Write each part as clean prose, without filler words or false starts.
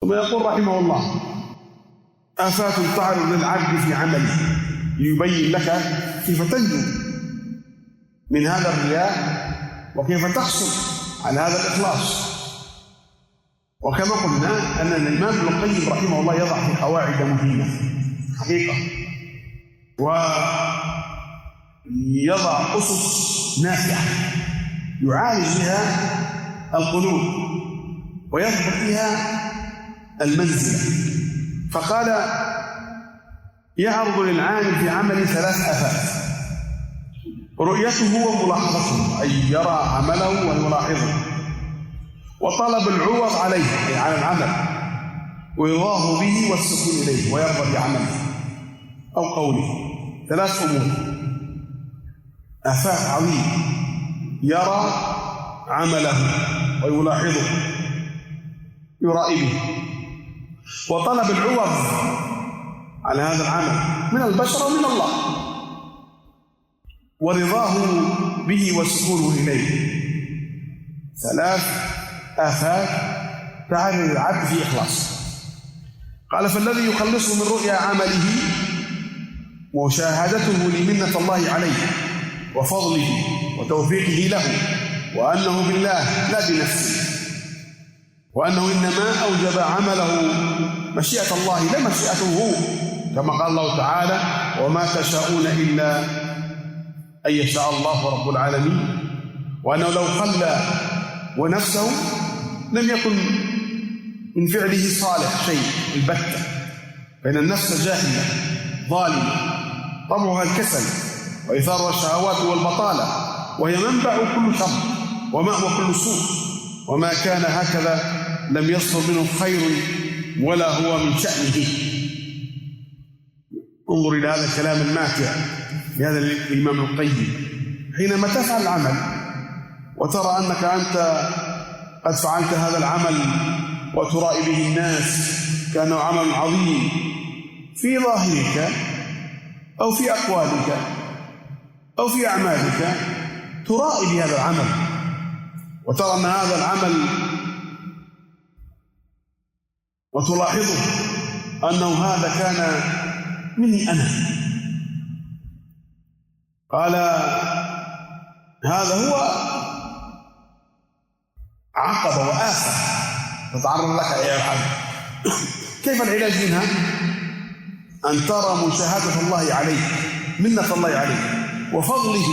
ثم يقول رحمه الله: آفات تعرض للعبد في عمله ليبين لك كيف تنجو من هذا الرياء وكيف تحصل على هذا الإخلاص. وكما قلنا أن الإمام ابن القيم رحمه الله يضع في قواعد مهمة حقيقة، ويضع أسس نافعة يعالج بها القلوب ويضبط بها المنزلة. فقال: يعرض للعامل في عمله 3 آفات: رؤيته وملاحظته، أي يرى عمله ويلاحظه، وطلب العوض عليه أي على العمل، ويرضاه به والسكون إليه ويرضى بعمله أو قوله. 3 أمور، آفات عظيمة: يرى عمله ويلاحظه يرائي به، وطلب العوض على هذا العمل من البشر ومن الله، ورضاه به والسكون إليه. 3 آفات تعرض العبد في إخلاصه. قال: فالذي يخلصه من رؤيا عمله ومشاهدته لمنة الله عليه وفضله وتوفيقه له، وأنه بالله لا بنفسه، وأنه إنما أوجب عمله مشيئة الله لا مشيئته هو، كما قال الله تعالى: وما تشاءون إلا أن يشاء الله رب العالمين. وأنه لو خلى ونفسه لم يكن من فعله صالح شيء البتة، فإن النفس جاهلة ظالمة طبعها الكسل وإثار الشهوات والبطالة، وهي منبع كل شر ومأوى كل سوء، وما كان هكذا لم يصدر منه خير ولا هو من شأنه. انظر إلى هذا الكلام الماتع لهذا الإمام القيم. حينما تفعل العمل وترى أنك أنت قد فعلت هذا العمل وترائي به الناس كأنه عمل عظيم في ظاهرك أو في أقوالك أو في أعمالك، ترائي بهذا العمل وترى أن هذا العمل وتلاحظه أنه هذا كان مني أنا. قال: هذا هو عقبة وآفة تتعرض لك يا العبد. كيف العلاج منها؟ أن ترى مشاهدة الله عليك، منة الله عليك وفضله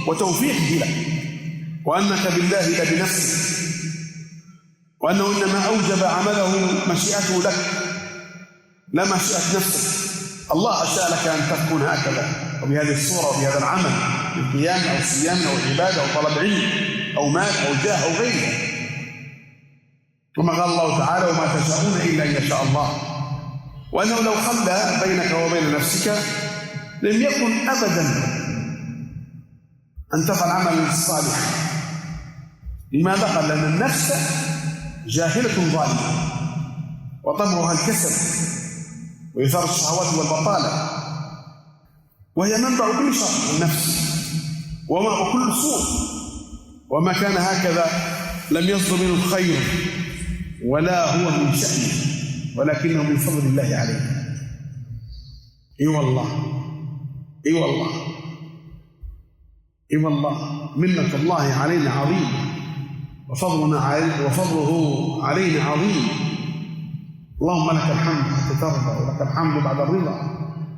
وتوفيقه لك، وأنك بالله لا بنفسك، وأنه إنما أوجب عمله مشيئته لك لا مشيئة نفسك. الله أشاء لك أن تكون هكذا وبهذه الصورة وبهذا العمل من قيام أو صيام أو عبادة أو طلب علم أو مال أو جاه أو غيره. ثم قال الله تعالى: وما تشاءون إلا أن يشاء الله. وأنه لو خلى بينك وبين نفسك لم يكن أبدا أن تفعل عملا صالحا. لماذا؟ قال: لأن النفس جاهلة ظالمة وطبعها الكسل وإثارة الشهوات والبطالة، وهي منبع كل شر النفس ومأوى كل سوء، وما كان هكذا لم يصدر منه الخير ولا هو من شأنه، ولكنه من فضل الله عليه. اي والله، اي والله، اي والله، منة الله علينا عظيمة وفضله علينا عظيم. اللهم لك الحمد حتى ترضى، ولك الحمد بعد الرضا،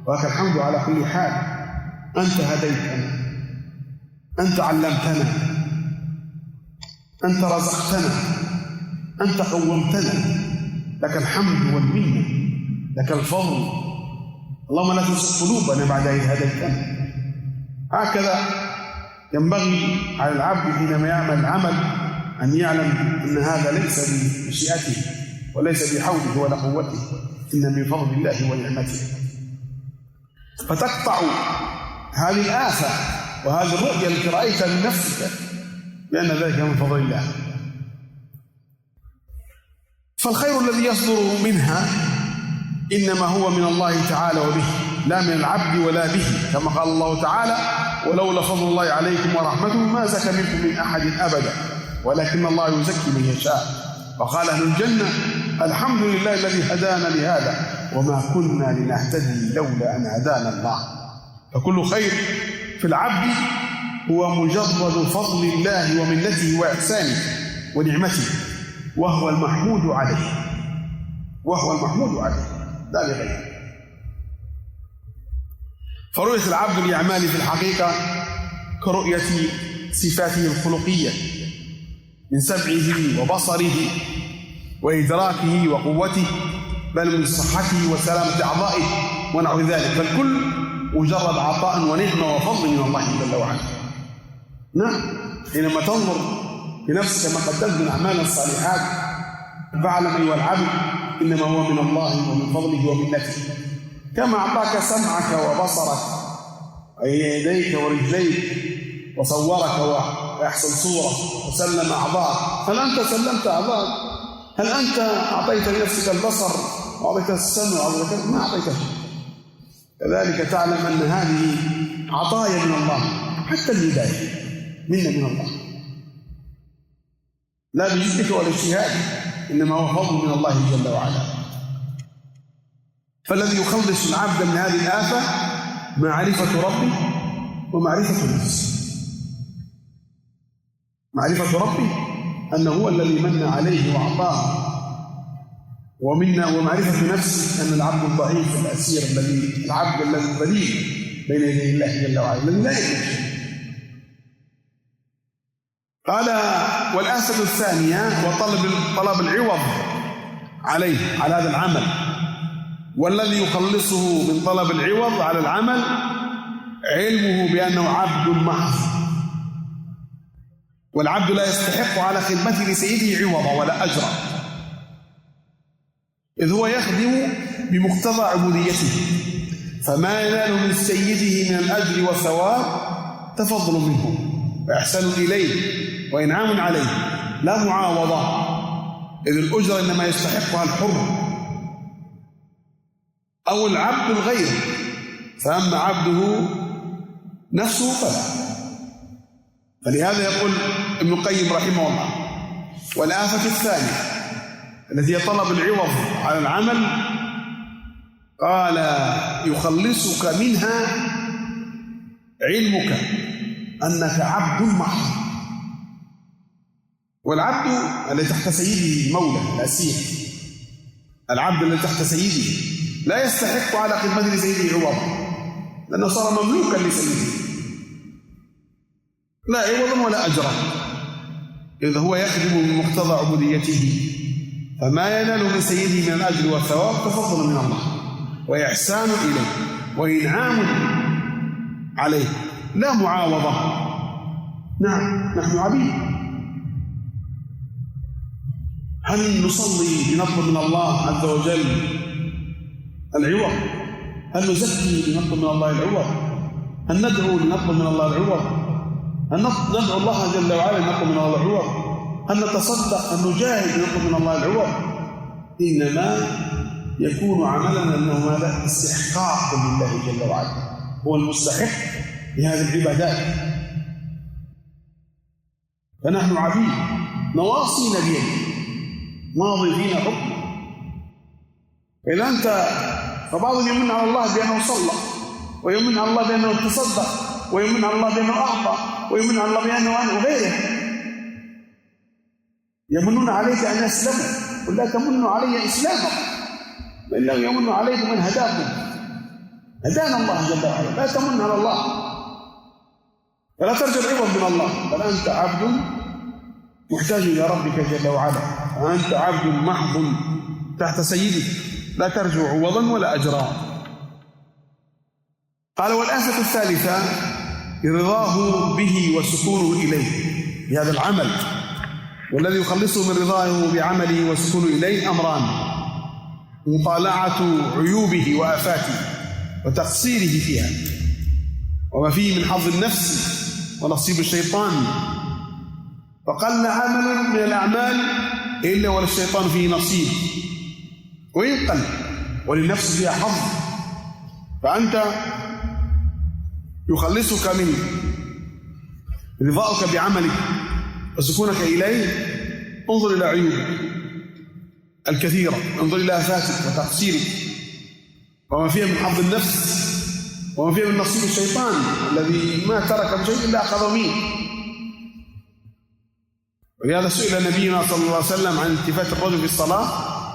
ولك الحمد على كل حال. أنت هديتنا، أنت علمتنا، أنت رزقتنا، أنت قومتنا، لك الحمد والمنة، لك الفضل. اللهم لا تزغ قلوبنا بعد إذ هديتنا. هكذا ينبغي على العبد حينما يعمل العمل أن يعلم أن هذا ليس بمشيئته وليس بحوله ولا قوته، إن من فضل الله ونعمته. فتقطع هذه الآفة وهذه الرؤية التي رأيتها من نفسك لأن ذلك من فضل الله. فالخير الذي يصدر منها إنما هو من الله تعالى وبه، لا من العبد ولا به، كما قال الله تعالى: ولولا فضل الله عليكم ورحمته ما زكى منكم من أحد أبدا ولكن الله يزكي من يشاء. وقال أهل الجنة: الحمد لله الذي هدانا لهذا وما كنا لنهتدي لولا أن هدانا الله. فكل خير في العبد هو مجرد فضل الله ومنته وإحسانه ونعمته، وهو المحمود عليه، لا لغيره. فرؤية العبد لأعماله في الحقيقة كرؤية صفاته الخلقية من سمعه وبصره وإدراكه وقوته، بل من صحته وسلامة أعضائه ونحو ذلك، فالكل مجرد عطاء ونعمة وفضل من الله جل وعلا. نعم، حينما تنظر بنفسك ما قدمت من أعمال الصالحات فاعلم أيها العبد إنما هو من الله ومن فضله ومنته. كما أعطاك سمعك وبصرك ويديك ورجليك وصورك وأحسن صورة وسلم أعضاءك، هل أنت سلمت أعضاءك؟ هل أنت أعطيت لنفسك البصر وأعطيت السمع وأعطيت؟ ما أعطيته. كذلك تعلم أن هذه عطايا من الله، حتى الهداية منا من الله، لا بجدك ولا اجتهادك، إنما هو فضل من الله جل وعلا. فالذي يخلص العبد من هذه الآفة معرفة ربه ومعرفة نفسه. معرفة ربه أنه هو الذي من عليه وأعطاه، ومعرفة نفسه أن العبد الضعيف الأسير العبد الذي الذليل بين يدي الله جل وعلا الذي لا يملك. قال والآفة الثانية وطلب العوض عليه على هذا العمل، والذي يخلصه من طلب العوض على العمل علمه بأنه عبد محض، والعبد لا يستحق على خدمته لسيده عوضا ولا أجرا، إذ هو يخدم بمقتضى عبوديته، فما ينال من سيده من الأجر والثواب تفضل منه وإحسان إليه وإنعام عليه لا معاوضة، إذ الأجر إنما يستحقها الحر أو العبد الغير، فأما عبده نفسه فلا. فلهذا يقول ابن القيم رحمه الله والآفة الثانية التي هي طلب العوض على العمل، قال يخلصك منها علمك أنك عبد محض. والعبد الذي تحت سيده المولى الأسير، العبد الذي تحت سيده لا يستحق على خدمته لسيده عوضا، لأنه صار مملوكا لسيده لا عوضا ولا أجرا، إذ هو يخدم بمقتضى عبوديته، فما ينال من سيده من الأجر والثواب تفضل من الله وإحسان إليه وإنعام عليه لا معاوضة. نعم، نحن عبيد. هل نصلي لنطلب من الله عز وجل العوض؟ هل نزكي لنطلب من الله العوض؟ هل ندعو لنطلب من الله العوض؟ هل ندعو الله جل وعلا لنطلب من الله العوض؟ هل نتصدق؟ هل نجاهد لنطلب من الله العوض؟ إنما يكون عملنا أنه هذا استحقاق لله جل وعلا، هو المستحق لهذه العبادات. فنحن عبيد نواصينا بيده ماضي فينا حكم. إذا أنت فبعضهم يمن على الله بأنه صلى، ويمن على الله بأنه تصدق، ويمن على الله بأنه أعطى، ويمن على الله بأنه أنا وغيره. يمنون عليك أن يسلموا، قل لا تمنوا علي إسلامكم بل يمن عليكم من هداكم. هدانا الله جل وعلا، لا تمن على الله، فلا ترجو العوض من الله، بل أنت عبد محتاج إلى ربك جل وعلا، وأنت عبد محض تحت سيدك لا ترجو عوضا ولا أجرا. قال والآفة الثالثة رضاه به وسكونه إليه بهذا العمل، والذي يخلصه من رضاه بعمله وسكونه إليه أمران: مطالعة عيوبه وآفاته وتقصيره فيها وما فيه من حظ النفس ونصيب الشيطان، فقل عمل من الأعمال إلا وللشيطان فيه نصيب، وإن قل وللنفس فيها حظ، فأنت يخلصك من رضاؤك بعملك وسكونك إليه. انظر إلى عيوبك، الكثيرة، انظر إلى آفاتك وتقصيرك وما فيها من حظ النفس وما فيها من نصيب الشيطان الذي ما ترك بشيء إلا أخذ منه. ولهذا سئل نبينا صلى الله عليه وسلم عن التفات الرجل في الصلاة،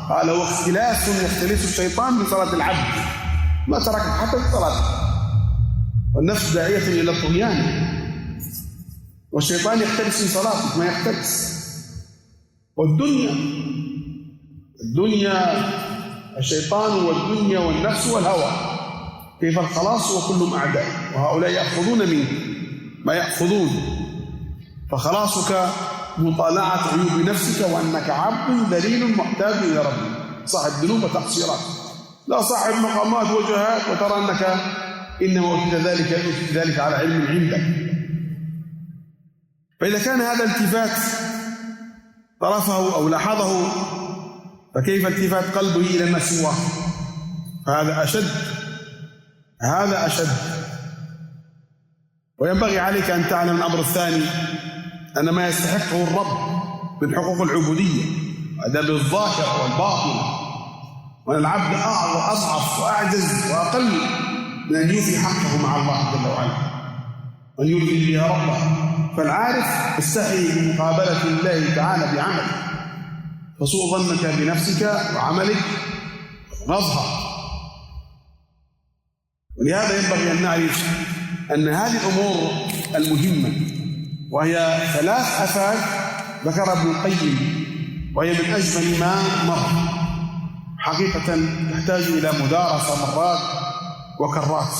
قال هو اختلاس يختلس الشيطان من صلاة العبد ما تركت حتى في الصلاة، والنفس داعية إلى الطغيان، والشيطان يختلس من صلاتك ما يختلس. والدنيا الشيطان والدنيا والنفس والهوى، كيف الخلاص وكلهم أعداء، وهؤلاء يأخذون منك ما يأخذون. فخلاصك مطالعة عيوب نفسك وأنك عبد ذليل محتاج إلى ربك، صاحب ذنوب وتقصيرات، لا صاحب مقامات وجهات وترى أنك إنما أوتيت ذلك على علم عندك. فإذا كان هذا التفات طرفه أو لاحظه، فكيف التفات قلبه إلى ما سواه؟ هذا أشد. وينبغي عليك أن تعلم الأمر الثاني أن ما يستحقه الرب من حقوق العبودية هذا بالظاهر والباطن، وأن العبد أضعف وأعجز وأقل من أن يوفي حقه مع الله جل وعلا وأن يرضي بها ربه. فالعارف يستحي من مقابلة الله تعالى بعمله، فسوء ظنك بنفسك وعملك مظهر. ولهذا ينبغي أن نعرف أن هذه الأمور المهمة، وهي 3 آفات ذكر ابن القيم، وهي من أجمل ما مر، حقيقة تحتاج إلى مدارسة مرات وكرات.